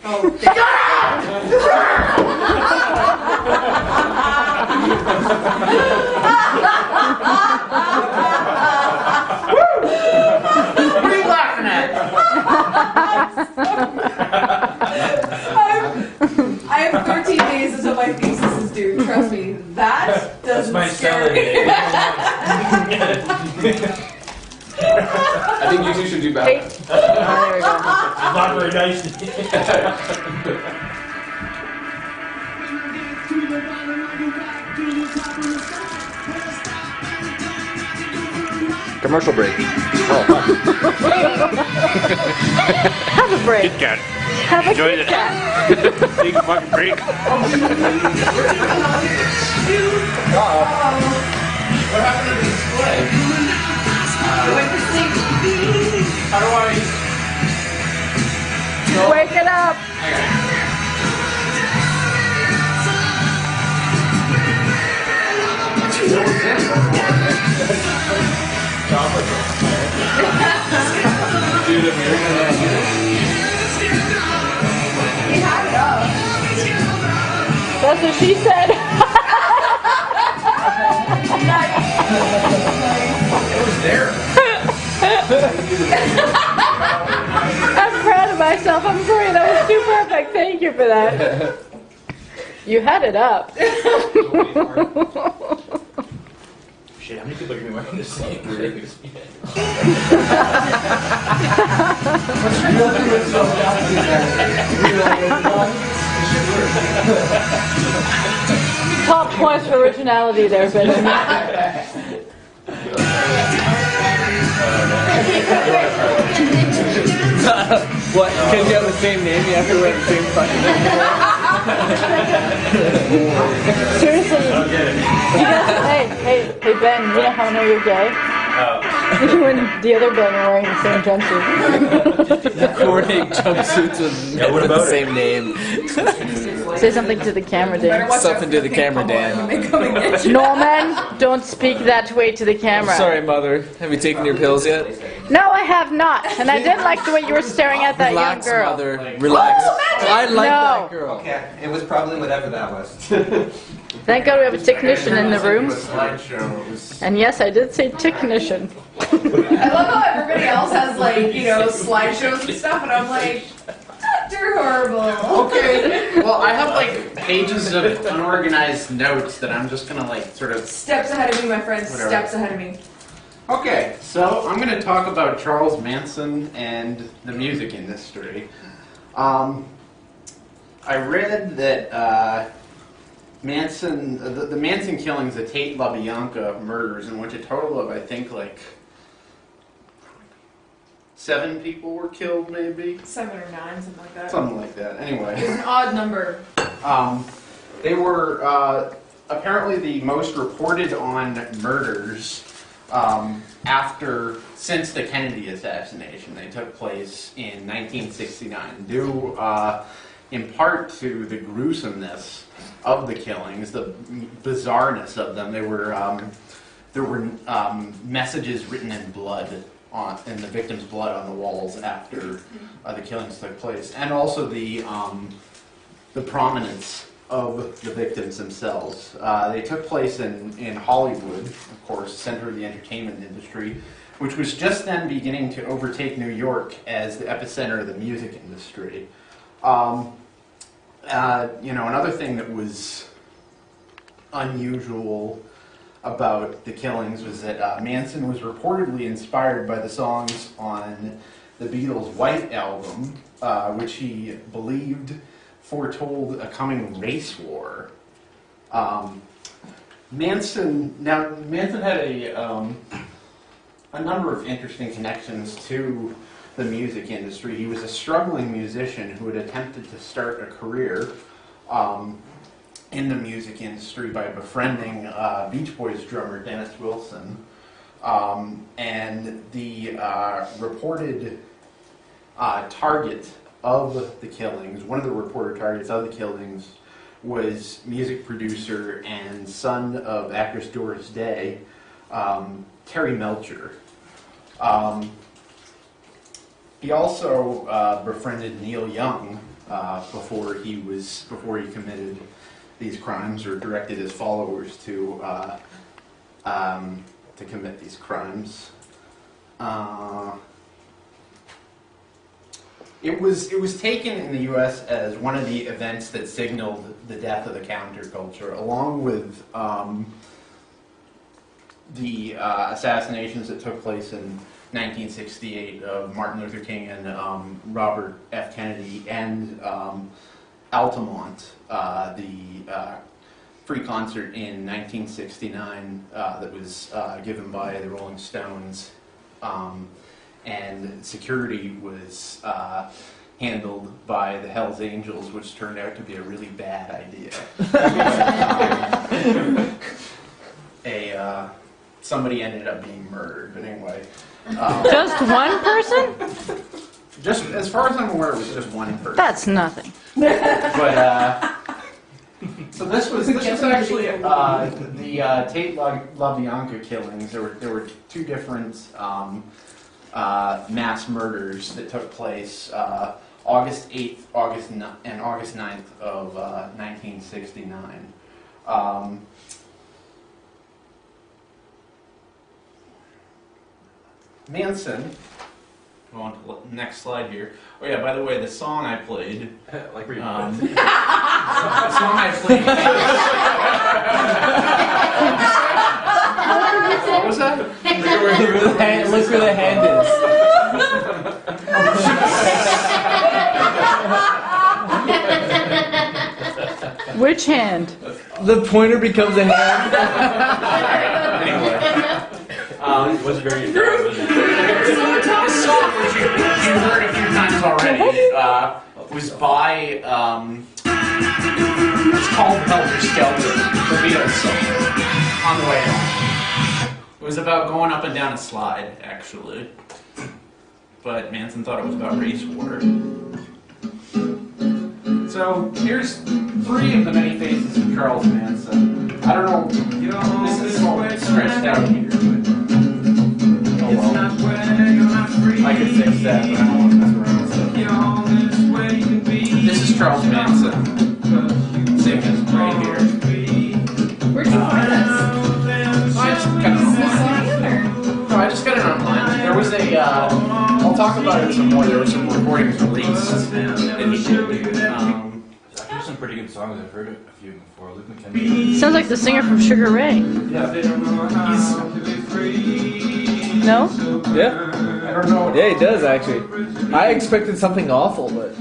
Oh, thank What are you laughing at? I have 13 days until my thesis is due. Trust me, that doesn't scare me. I think you two should do better. There we go. It's not very nice. Commercial break. Oh. Have a break. Kit Kat. Have a Enjoy Kit it. Kat. Take a fucking break. What happened to the display? How do I... Wake it up. Dude, American. He had it up. That's what she said. It was there. I'm proud of myself. I'm sorry. That was too perfect. Thank you for that. You had it up. Shit, how many people are going to be wearing the same thing? Top points for originality there, Ben. What? Because you have the same name, you have to wear the same fucking name. Seriously. You guys, hey, Ben, you know how I know you're gay? You and the other Ben are wearing the same jumpsuit. Coordinating jumpsuits with What the about same name. Say something to the camera, Dan. Something to the camera, Dan. Norman, don't speak that way to the camera. Sorry, mother. Have you taken your pills yet? No, I have not. And I didn't like the way you were staring at that Relax, young girl. mother. Relax. I like No. that girl. Okay, it was probably whatever that was. Thank God we have a technician in the room. And yes, I did say technician. I love how everybody else has, like, you know, slideshows and stuff, and I'm like, Dr. Horrible. Okay, well, I have like pages of unorganized notes that I'm just gonna like sort of... Steps ahead of me, my friend. Whatever. Steps ahead of me. Okay, so I'm gonna talk about Charles Manson and the music industry. I read that Manson, the Manson killings, the Tate LaBianca murders, in which a total of, I think, like 7 people were killed, maybe? 7 or 9, something like that. Something like that. Anyway. It's an odd number. They were apparently the most reported on murders since the Kennedy assassination. They took place in 1969, due in part to the gruesomeness of the killings, the bizarreness of them. There were messages written in blood, in the victim's blood on the walls after the killings took place, and also the prominence of the victims themselves. They took place in Hollywood, of course, center of the entertainment industry, which was just then beginning to overtake New York as the epicenter of the music industry. Another thing that was unusual about the killings was that Manson was reportedly inspired by the songs on the Beatles' White Album, which he believed foretold a coming race war. Manson had a number of interesting connections to the music industry. He was a struggling musician who had attempted to start a career in the music industry by befriending Beach Boys drummer Dennis Wilson. And the reported target of the killings, one of the reported targets of the killings, was music producer and son of actress Doris Day, Terry Melcher. He also befriended Neil Young, before he committed these crimes or directed his followers to commit these crimes. It was taken in the U.S. as one of the events that signaled the death of the counterculture, along with the assassinations that took place in 1968 of Martin Luther King and Robert F. Kennedy, and Altamont, the free concert in 1969 that was given by the Rolling Stones, and security was handled by the Hells Angels, which turned out to be a really bad idea. Somebody ended up being murdered, but anyway. Just one person? Just as far as I'm aware, it was just one person. That's nothing. But so this was actually the Tate LaBianca killings. There were two different mass murders that took place August 8th, and August 9th of 1969. Manson. Go on to the next slide here. Oh yeah, by the way, the song I played. Like the song I played. What was that? Look where the hand is. Which hand? The pointer becomes a hand. Anyway. It was very interesting. This song, which you heard a few times already, was by, it's called Helter Skelter, the Beatles song, on the way home. It was about going up and down a slide, actually. But Manson thought it was about race war. So, here's three of the many faces of Charles Manson. I don't know, this is all stretched out here, but oh well. I could fix that, but I don't want to mess around with stuff. This is Charles Manson, singing right here. Where'd you find this? I just got it online. No, I just got it online. There was a, I'll talk about it some more. There were some recordings released that he did. There's some pretty good songs. I've heard a few before. Luke McKenzie. Sounds like the singer from Sugar Ray. Yeah, No? Yeah. I don't know. Yeah, he does actually. I expected something awful, but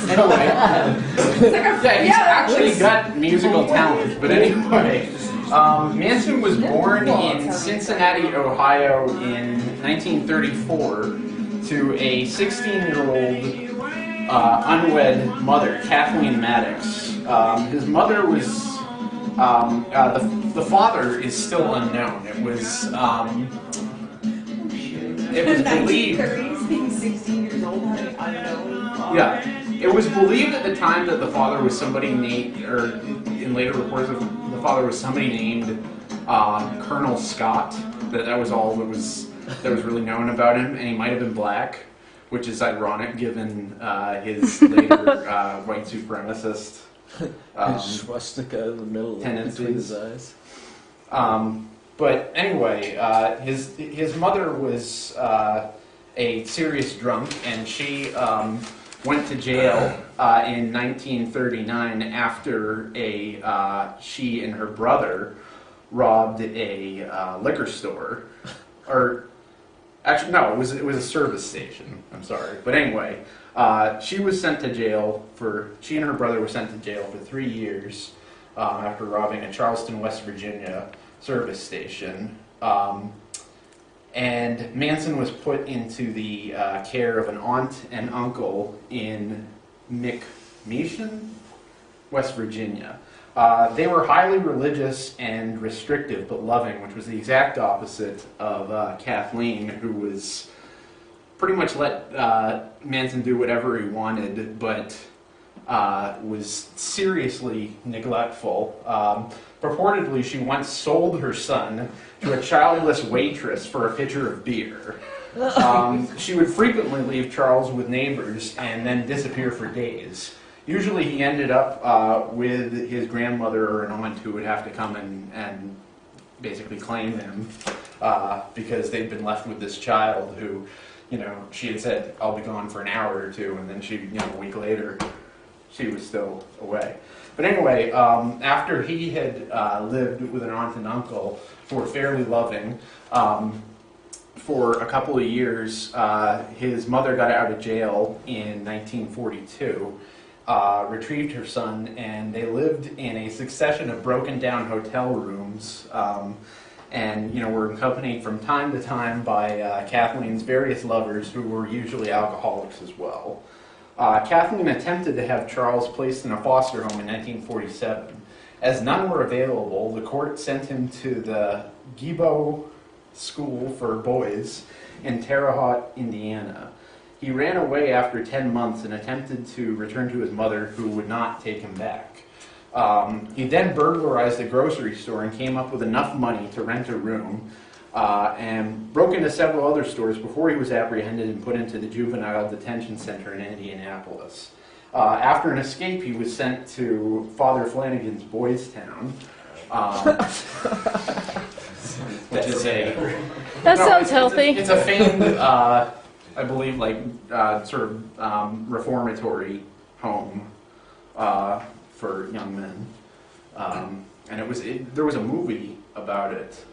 Anyway, yeah, he's actually got musical talent. But anyway, Manson was born in Cincinnati, Ohio in 1934 to a 16-year-old unwed mother, Kathleen Maddox. His mother was, the father is still unknown. It was believed. 1930s, being 16 years old, having unknown father. Yeah, it was believed at the time that the father was somebody named, or in later reports, the father was somebody named Colonel Scott. That was all that was really known about him, and he might have been black, which is ironic given his later white supremacist swastika in the middle tendencies. between his eyes. But anyway, his mother was a serious drunk, and she went to jail in 1939 after she and her brother robbed a liquor store, or actually no, it was a service station. I'm sorry, but anyway, she and her brother were sent to jail for 3 years after robbing a Charleston, West Virginia service station. And Manson was put into the care of an aunt and uncle in McMesion, West Virginia. They were highly religious and restrictive, but loving, which was the exact opposite of Kathleen, who was pretty much let Manson do whatever he wanted, but was seriously neglectful. Purportedly, she once sold her son to a childless waitress for a pitcher of beer. She would frequently leave Charles with neighbors and then disappear for days. Usually he ended up with his grandmother or an aunt who would have to come and basically claim him because they'd been left with this child who, she had said, I'll be gone for an hour or two, and then a week later, she was still away. But anyway, after he had lived with an aunt and uncle who were fairly loving, for a couple of years, his mother got out of jail in 1942, retrieved her son, and they lived in a succession of broken down hotel rooms, and were accompanied from time to time by Kathleen's various lovers who were usually alcoholics as well. Kathleen attempted to have Charles placed in a foster home in 1947. As none were available, the court sent him to the Gibo School for Boys in Terre Haute, Indiana. He ran away after 10 months and attempted to return to his mother, who would not take him back. He then burglarized a grocery store and came up with enough money to rent a room, and broke into several other stores before he was apprehended and put into the juvenile detention center in Indianapolis. After an escape, he was sent to Father Flanagan's Boys Town, which is That sounds healthy. It's a famed, I believe, reformatory home for young men, and there was a movie about it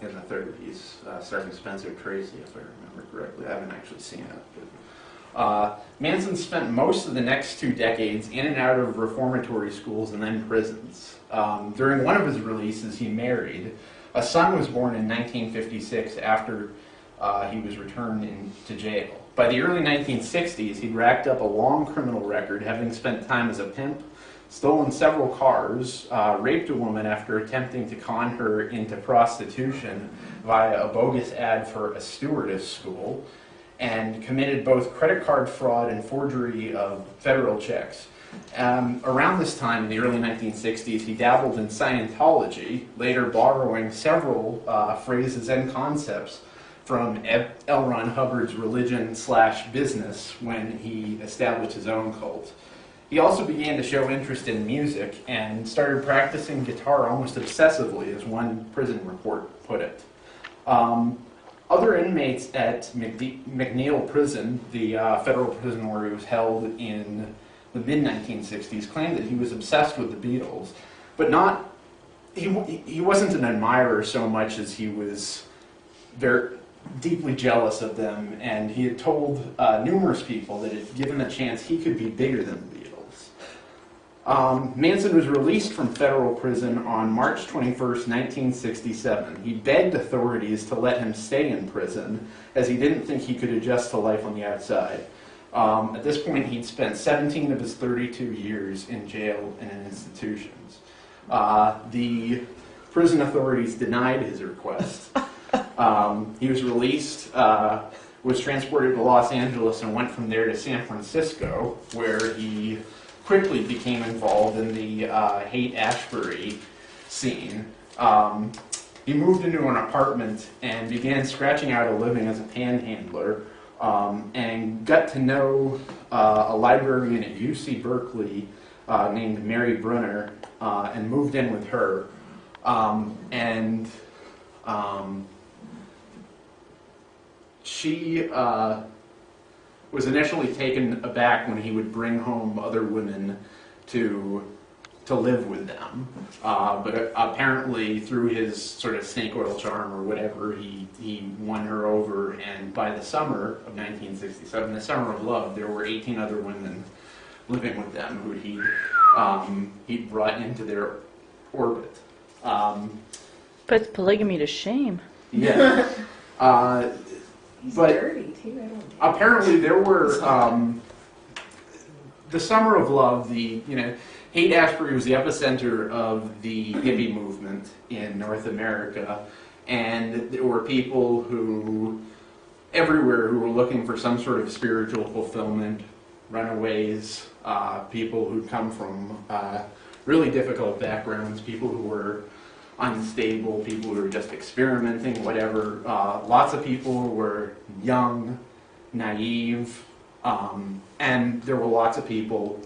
in the 30s, starring Spencer Tracy, if I remember correctly. I haven't actually seen it. But, Manson spent most of the next 2 decades in and out of reformatory schools and then prisons. During one of his releases, he married. A son was born in 1956 after he was returned into jail. By the early 1960s, he'd racked up a long criminal record, having spent time as a pimp, stolen several cars, raped a woman after attempting to con her into prostitution via a bogus ad for a stewardess school, and committed both credit card fraud and forgery of federal checks. Around this time, in the early 1960s, he dabbled in Scientology, later borrowing several phrases and concepts from L. Ron Hubbard's religion/business when he established his own cult. He also began to show interest in music and started practicing guitar almost obsessively, as one prison report put it. Other inmates at McNeil Prison, the federal prison where he was held in the mid-1960s, claimed that he was obsessed with the Beatles, but he wasn't an admirer so much as he was very deeply jealous of them, and he had told numerous people that if given the chance, he could be bigger than the Beatles. Manson was released from federal prison on March 21st, 1967. He begged authorities to let him stay in prison, as he didn't think he could adjust to life on the outside. At this point, he'd spent 17 of his 32 years in jail and in institutions. The prison authorities denied his request. He was released, was transported to Los Angeles, and went from there to San Francisco, where he quickly became involved in the Haight-Ashbury scene. He moved into an apartment and began scratching out a living as a panhandler, and got to know a librarian at UC Berkeley named Mary Brunner, and moved in with her. She was initially taken aback when he would bring home other women to live with them. But apparently through his sort of snake oil charm or whatever, he won her over, and by the summer of 1967, the summer of love, there were 18 other women living with them who he'd brought into their orbit. Puts polygamy to shame. Yeah. He's But dirty too. I don't. Apparently there were the Summer of Love. Haight-Ashbury was the epicenter of the hippie movement in North America, and there were people everywhere who were looking for some sort of spiritual fulfillment. Runaways, people who'd come from really difficult backgrounds, people who were unstable, people who were just experimenting, whatever. Lots of people who were young, naive, and there were lots of people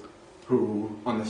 who, on the